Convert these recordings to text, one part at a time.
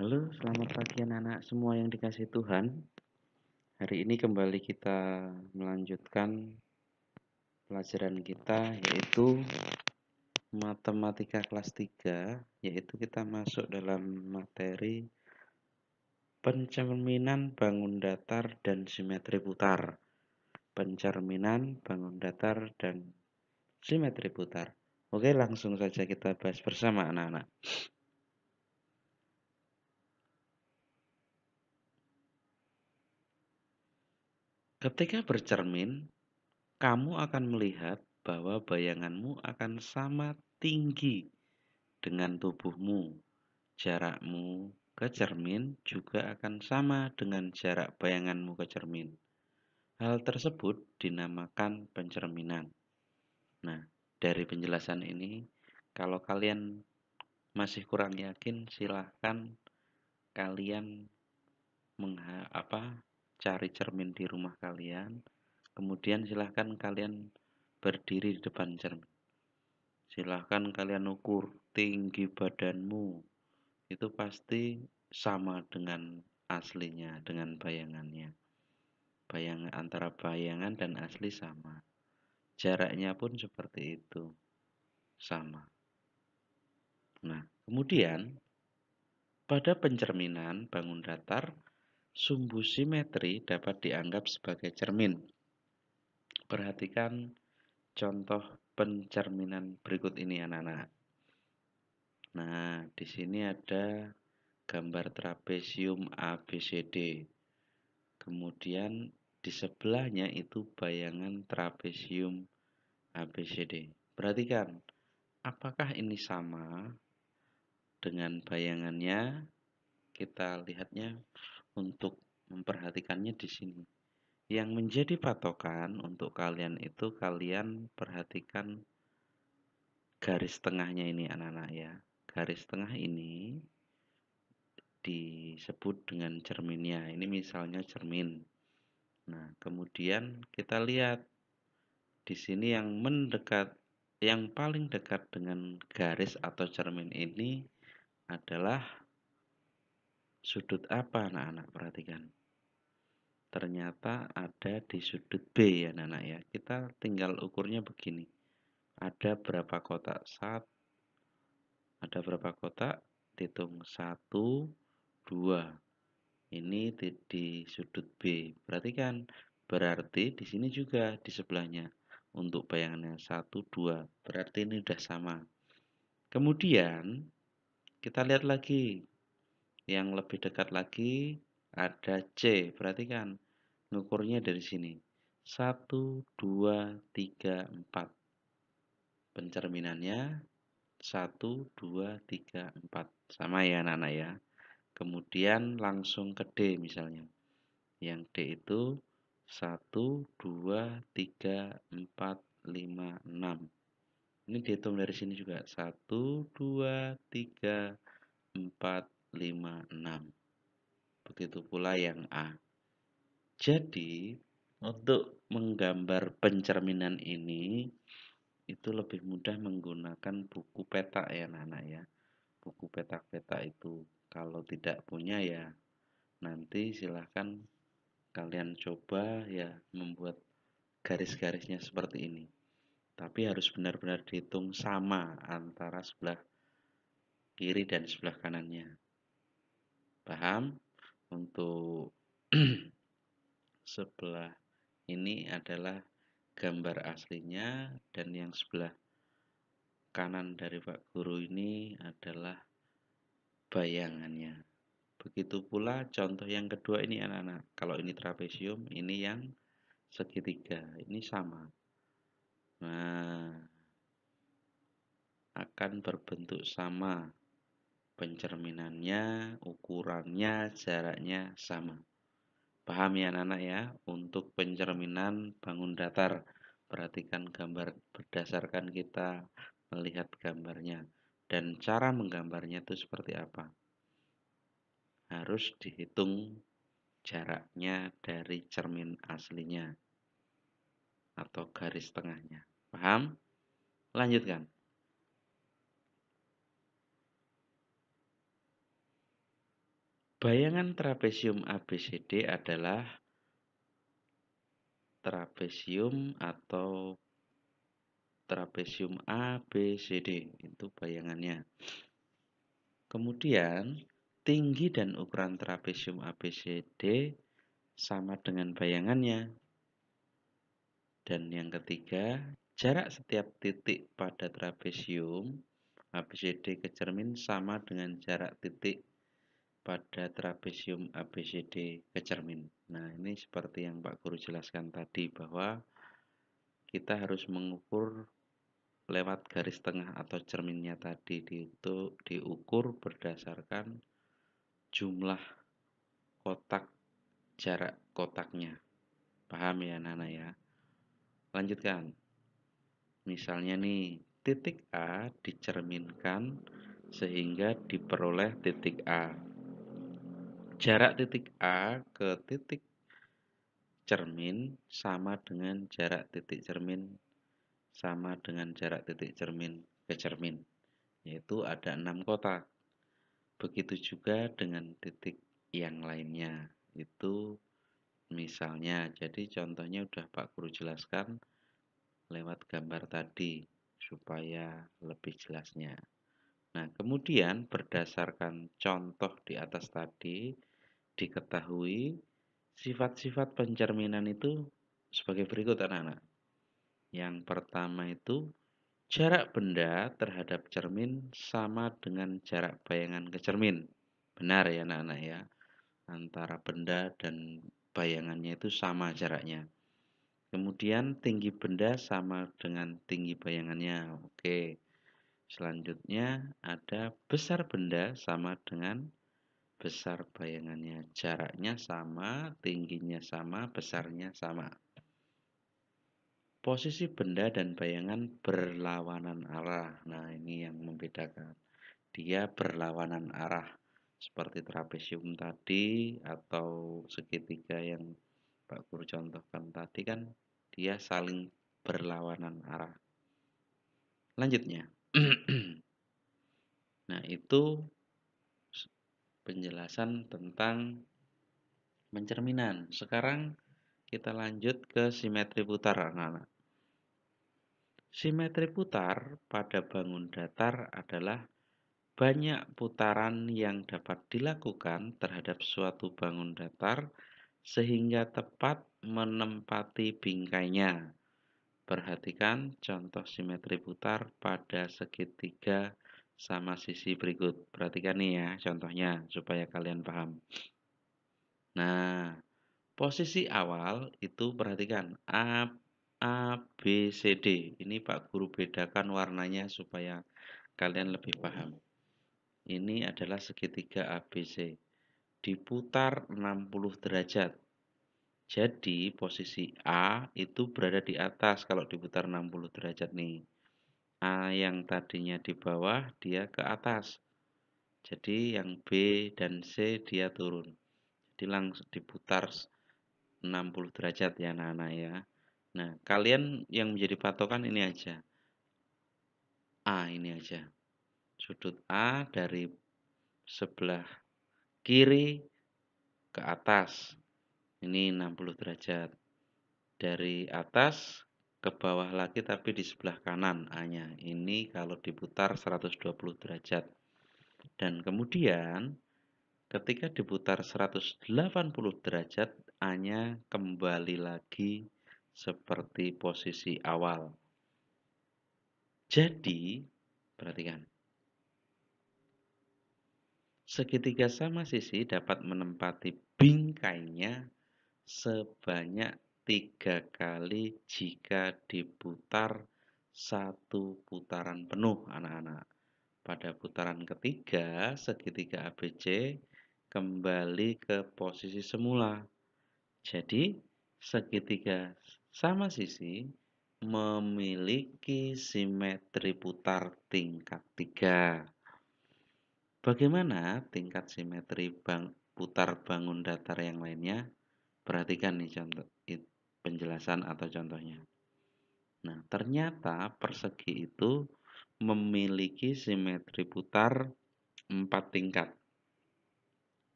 Halo, selamat pagi anak-anak semua yang dikasih Tuhan. Hari ini kembali kita melanjutkan pelajaran kita yaitu Matematika kelas 3, yaitu kita masuk dalam materi pencerminan bangun datar dan simetri putar. Pencerminan bangun datar dan simetri putar. Oke, langsung saja kita bahas bersama anak-anak. Ketika bercermin, kamu akan melihat bahwa bayanganmu akan sama tinggi dengan tubuhmu. Jarakmu ke cermin juga akan sama dengan jarak bayanganmu ke cermin. Hal tersebut dinamakan pencerminan. Nah, dari penjelasan ini, kalau kalian masih kurang yakin, silahkan kalian cari cermin di rumah kalian. Kemudian silahkan kalian berdiri di depan cermin. Silahkan kalian ukur tinggi badanmu. Itu pasti sama dengan aslinya, dengan bayangannya. Antara bayangan dan asli sama. Jaraknya pun seperti itu. Sama. Nah, kemudian pada pencerminan bangun datar, sumbu simetri dapat dianggap sebagai cermin. Perhatikan contoh pencerminan berikut ini anak-anak. Nah, di sini ada gambar trapesium ABCD. Kemudian di sebelahnya itu bayangan trapesium ABCD. Perhatikan, apakah ini sama dengan bayangannya? Kita lihatnya untuk memperhatikannya di sini. Yang menjadi patokan untuk kalian itu kalian perhatikan garis tengahnya ini anak-anak ya. Garis tengah ini disebut dengan cerminnya. Ini misalnya cermin. Nah, kemudian kita lihat di sini yang paling dekat dengan garis atau cermin ini adalah sudut apa anak-anak? Perhatikan. Ternyata ada di sudut B ya anak-anak ya. Kita tinggal ukurnya begini. Ada berapa kotak? Ada berapa kotak? Hitung 1, 2. Ini di sudut B. Perhatikan, berarti di sini juga di sebelahnya. Untuk bayangannya 1, 2. Berarti ini sudah sama. Kemudian, kita lihat lagi. Yang lebih dekat lagi ada C. Perhatikan, ngukurnya dari sini. 1, 2, 3, 4. Pencerminannya 1, 2, 3, 4. Sama ya anak-anak ya. Kemudian langsung ke D misalnya. Yang D itu 1, 2, 3, 4, 5, 6. Ini dihitung dari sini juga. 1, 2, 3, 4, 5, 6. Begitu pula yang A. Jadi, untuk menggambar pencerminan ini, itu lebih mudah menggunakan buku peta ya anak-anak ya. Buku peta-peta itu. Kalau tidak punya ya, nanti silahkan kalian coba ya membuat garis-garisnya seperti ini. Tapi harus benar-benar dihitung sama antara sebelah kiri dan sebelah kanannya. Paham? Untuk sebelah ini adalah gambar aslinya dan yang sebelah kanan dari Pak Guru ini adalah bayangannya. Begitu pula contoh yang kedua ini anak-anak. Kalau ini trapesium, ini yang segitiga. Ini sama. Nah, akan berbentuk sama. Pencerminannya, ukurannya, jaraknya sama. Paham ya anak-anak ya? Untuk pencerminan bangun datar. Perhatikan gambar berdasarkan kita melihat gambarnya. Dan cara menggambarnya itu seperti apa? Harus dihitung jaraknya dari cermin aslinya atau garis tengahnya. Paham? Lanjutkan. Bayangan trapesium ABCD adalah trapesium atau trapesium ABCD, itu bayangannya. Kemudian, tinggi dan ukuran trapesium ABCD sama dengan bayangannya. Dan yang ketiga, jarak setiap titik pada trapesium ABCD ke cermin sama dengan jarak titik pada trapesium ABCD ke cermin. Nah, ini seperti yang Pak Guru jelaskan tadi bahwa kita harus mengukur lewat garis tengah atau cerminnya tadi diukur berdasarkan jumlah kotak, jarak kotaknya. Paham ya Nana ya? Lanjutkan. Misalnya nih, titik A dicerminkan sehingga diperoleh titik A. Jarak titik A ke titik cermin sama dengan jarak titik cermin sama dengan jarak titik cermin ke cermin, yaitu ada 6 kotak. Begitu juga dengan titik yang lainnya. Itu misalnya, jadi contohnya udah Pak Guru jelaskan lewat gambar tadi supaya lebih jelasnya. Nah, kemudian berdasarkan contoh di atas tadi diketahui sifat-sifat pencerminan itu sebagai berikut anak-anak. Yang pertama itu jarak benda terhadap cermin sama dengan jarak bayangan ke cermin. Benar ya anak-anak ya. Antara benda dan bayangannya itu sama jaraknya. Kemudian tinggi benda sama dengan tinggi bayangannya. Oke. Selanjutnya ada besar benda sama dengan besar bayangannya. Jaraknya sama, tingginya sama, besarnya sama. Posisi benda dan bayangan berlawanan arah. Nah, ini yang membedakan. Dia berlawanan arah. Seperti trapesium tadi atau segitiga yang Pak Guru contohkan tadi kan dia saling berlawanan arah. Lanjutnya. Nah, itu penjelasan tentang pencerminan. Sekarang kita lanjut ke simetri putar, anak-anak. Simetri putar pada bangun datar adalah banyak putaran yang dapat dilakukan terhadap suatu bangun datar sehingga tepat menempati bingkainya. Perhatikan contoh simetri putar pada segitiga sama sisi berikut. Perhatikan nih ya contohnya supaya kalian paham. Nah, posisi awal itu perhatikan A, B, C, D. Ini Pak Guru bedakan warnanya supaya kalian lebih paham. Ini adalah segitiga ABC. Diputar 60 derajat. Jadi posisi A itu berada di atas kalau diputar 60 derajat nih. A yang tadinya di bawah dia ke atas. Jadi yang B dan C dia turun. Jadi langsung diputar 60 derajat ya anak-anak ya. Nah, kalian yang menjadi patokan ini aja. A ini aja. Sudut A dari sebelah kiri ke atas. Ini 60 derajat. Dari atas ke bawah lagi tapi di sebelah kanan A-nya. Ini kalau diputar 120 derajat. Dan kemudian ketika diputar 180 derajat A-nya kembali lagi seperti posisi awal. Jadi, perhatikan. Segitiga sama sisi dapat menempati bingkainya sebanyak 3 kali jika diputar satu putaran penuh anak-anak. Pada putaran ketiga, segitiga ABC kembali ke posisi semula. Jadi, segitiga sama sisi memiliki simetri putar tingkat 3. Bagaimana tingkat simetri putar bangun datar yang lainnya? Perhatikan nih contoh penjelasan atau contohnya. Nah, ternyata persegi itu memiliki simetri putar 4 tingkat.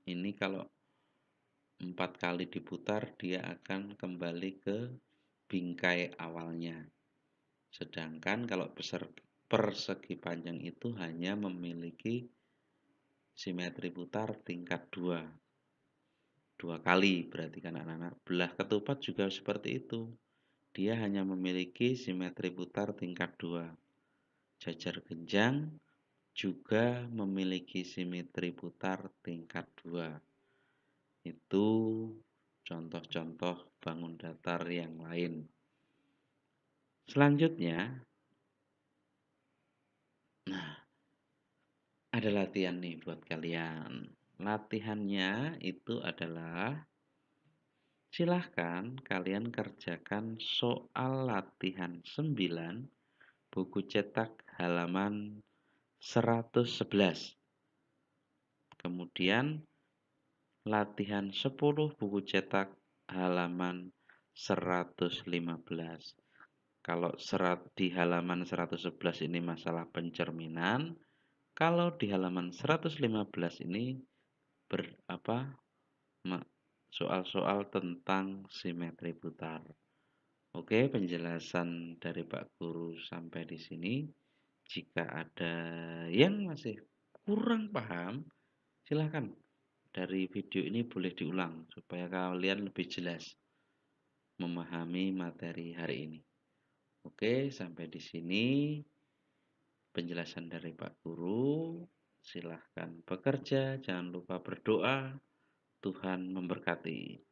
Ini kalau 4 kali diputar dia akan kembali ke bingkai awalnya. Sedangkan kalau persegi panjang itu hanya memiliki simetri putar tingkat 2. 2 kali berarti kan anak-anak. Belah ketupat juga seperti itu. Dia hanya memiliki simetri putar tingkat 2. Jajar genjang juga memiliki simetri putar tingkat 2. Itu contoh-contoh bangun datar yang lain. Selanjutnya, nah, ada latihan nih buat kalian. Latihannya itu adalah silahkan kalian kerjakan soal latihan 9 buku cetak halaman 111. Kemudian latihan 10 buku cetak halaman 115. Kalau di halaman 111 ini masalah pencerminan, kalau di halaman 115 ini soal-soal tentang simetri putar. Oke, penjelasan dari Pak Guru sampai di sini. Jika ada yang masih kurang paham, silahkan dari video ini boleh diulang supaya kalian lebih jelas memahami materi hari ini. Oke, sampai di sini penjelasan dari Pak Guru. Silahkan bekerja, jangan lupa berdoa. Tuhan memberkati.